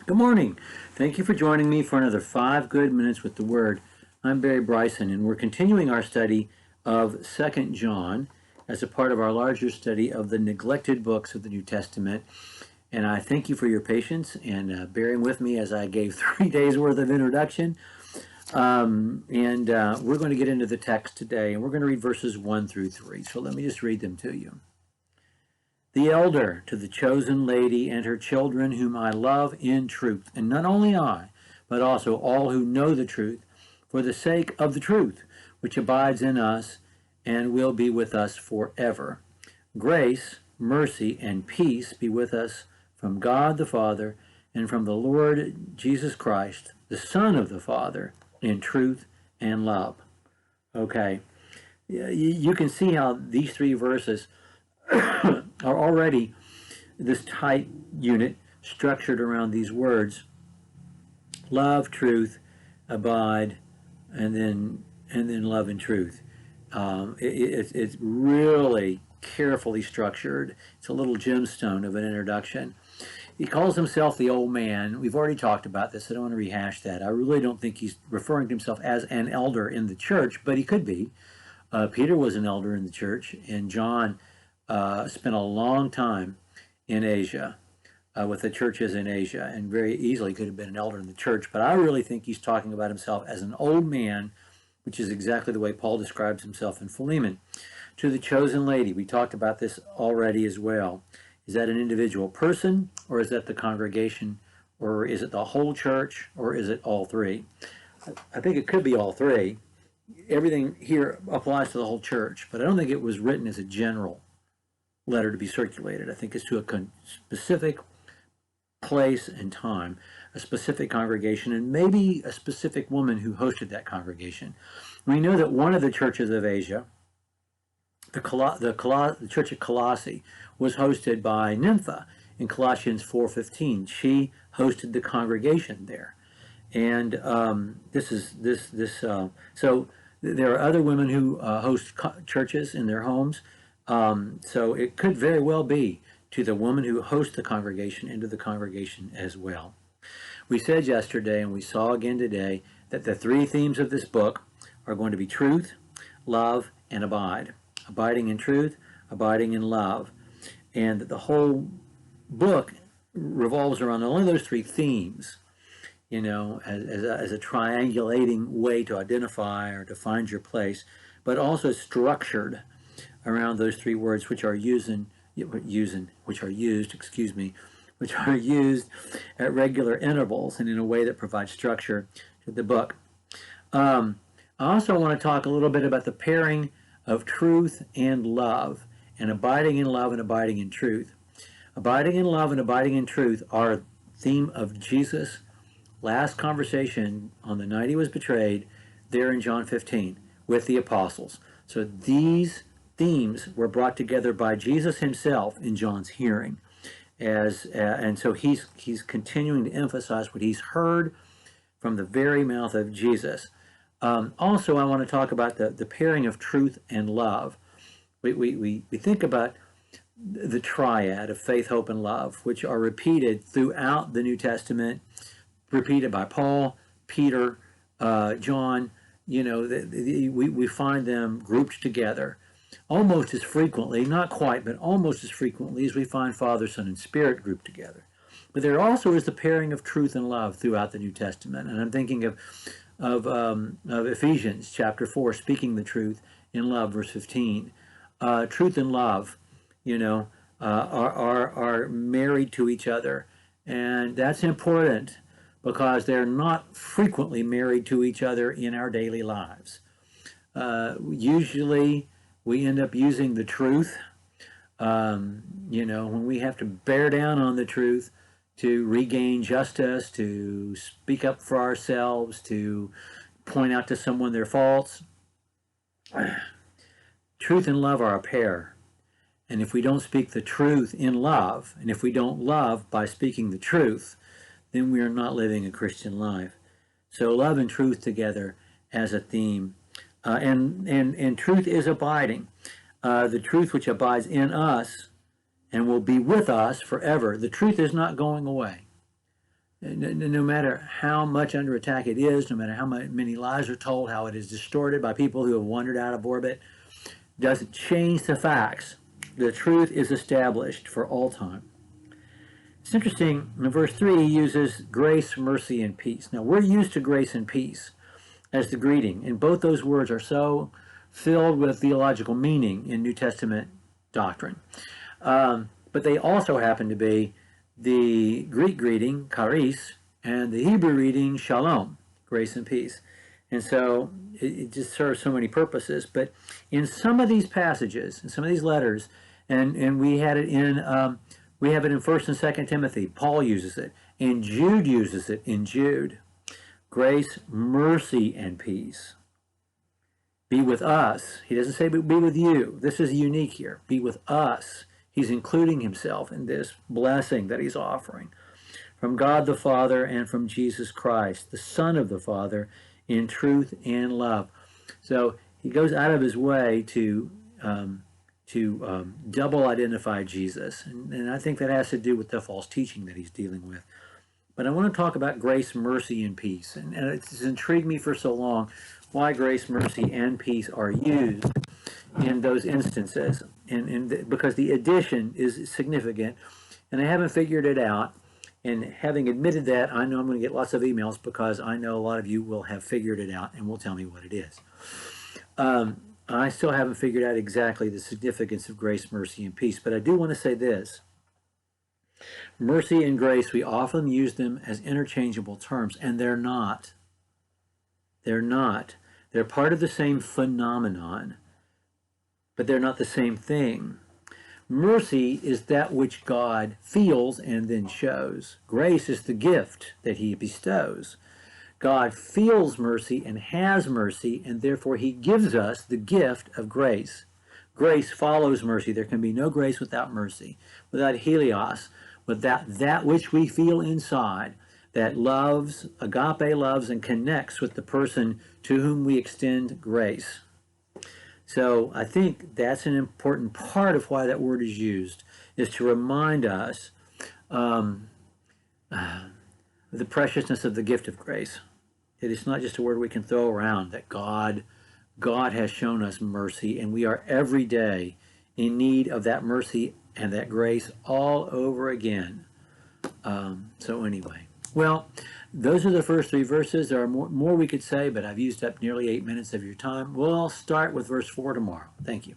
Good morning. Thank you for joining me for another 5 good minutes with the Word. I'm Barry Bryson, and we're continuing our study of 2nd John as a part of our larger study of the neglected books of the New Testament. And I thank you for your patience and bearing with me as I gave 3 days worth of introduction. We're going to get into the text today, and we're going to read verses 1 through 3. So let me just read them to you. The elder to the chosen lady and her children whom I love in truth, and not only I, but also all who know the truth, for the sake of the truth, which abides in us and will be with us forever. Grace, mercy, and peace be with us from God the Father and from the Lord Jesus Christ, the Son of the Father, in truth and love. Okay, you can see how these 3 verses are already this tight unit structured around these words: love, truth, abide, and then love and truth. It's really carefully structured. It's a little gemstone of an introduction. He calls himself the old man. We've already talked about this. I don't want to rehash that. I really don't think he's referring to himself as an elder in the church, but he could be. Peter was an elder in the church, and John spent a long time in Asia with the churches in Asia, and very easily could have been an elder in the church. But I really think he's talking about himself as an old man, which is exactly the way Paul describes himself in Philemon. To the chosen lady, we talked about this already as well. Is that an individual person, or is that the congregation, or is it the whole church, or is it all 3? I think it could be all 3. Everything here applies to the whole church, but I don't think it was written as a general letter to be circulated. I think it's to a specific place and time, a specific congregation, and maybe a specific woman who hosted that congregation. We know that one of the churches of Asia, the church at Colossae, was hosted by Nympha in Colossians 4:15. She hosted the congregation there, and so there are other women who host churches in their homes. So it could very well be to the woman who hosts the congregation and to the congregation as well. We said yesterday, and we saw again today, that the 3 themes of this book are going to be truth, love, and abide. Abiding in truth, abiding in love. And that the whole book revolves around not only those 3 themes, as a triangulating way to identify or to find your place, but also structured around those 3 words which are used at regular intervals and in a way that provides structure to the book. I also want to talk a little bit about the pairing of truth and love, and abiding in love and abiding in truth. Abiding in love and abiding in truth are a theme of Jesus' last conversation on the night he was betrayed there in John 15 with the apostles. So these themes were brought together by Jesus himself in John's hearing, and so he's continuing to emphasize what he's heard from the very mouth of Jesus. Also, I want to talk about the pairing of truth and love. We think about the triad of faith, hope, and love, which are repeated throughout the New Testament, repeated by Paul, Peter, John. We find them grouped together almost as frequently, not quite, but almost as frequently as we find Father, Son, and Spirit grouped together. But there also is the pairing of truth and love throughout the New Testament. And I'm thinking of Ephesians chapter 4, speaking the truth in love, verse 15. Truth and love, are married to each other. And that's important because they're not frequently married to each other in our daily lives. Usually we end up using the truth, when we have to bear down on the truth to regain justice, to speak up for ourselves, to point out to someone their faults. Truth and love are a pair. And if we don't speak the truth in love, and if we don't love by speaking the truth, then we are not living a Christian life. So love and truth together as a theme. And truth is abiding. The truth which abides in us and will be with us forever. The truth is not going away. No matter how much under attack it is, no matter how many lies are told, how it is distorted by people who have wandered out of orbit, doesn't change the facts. The truth is established for all time. It's interesting, in verse 3, he uses grace, mercy, and peace. Now, we're used to grace and peace as the greeting, and both those words are so filled with theological meaning in New Testament doctrine. But they also happen to be the Greek greeting, charis, and the Hebrew reading, shalom, grace and peace. And so it just serves so many purposes. But in some of these passages, in some of these letters, and we had it in, we have it in 1st and 2nd Timothy. Paul uses it, and Jude uses it in Jude. Grace, mercy, and peace be with us. He doesn't say be with you. This is unique here. Be with us. He's including himself in this blessing that he's offering from God the Father and from Jesus Christ, the Son of the Father, in truth and love. So he goes out of his way to double identify Jesus. And I think that has to do with the false teaching that he's dealing with. But I want to talk about grace, mercy, and peace. And it's intrigued me for so long why grace, mercy, and peace are used in those instances. And because the addition is significant, and I haven't figured it out. And having admitted that, I know I'm going to get lots of emails because I know a lot of you will have figured it out and will tell me what it is. I still haven't figured out exactly the significance of grace, mercy, and peace. But I do want to say this. Mercy and grace, we often use them as interchangeable terms, and they're not. They're not. They're part of the same phenomenon, but they're not the same thing. Mercy is that which God feels and then shows. Grace is the gift that he bestows. God feels mercy and has mercy, and therefore he gives us the gift of grace. Grace follows mercy. There can be no grace without mercy, without helios, without that which we feel inside that loves, agape loves, and connects with the person to whom we extend grace. So I think that's an important part of why that word is used, is to remind us the preciousness of the gift of grace. It is not just a word we can throw around, that God has shown us mercy, and we are every day in need of that mercy and that grace all over again. So anyway, well, those are the first 3 verses. There are more we could say, but I've used up nearly 8 minutes of your time. We'll start with verse 4 tomorrow. Thank you.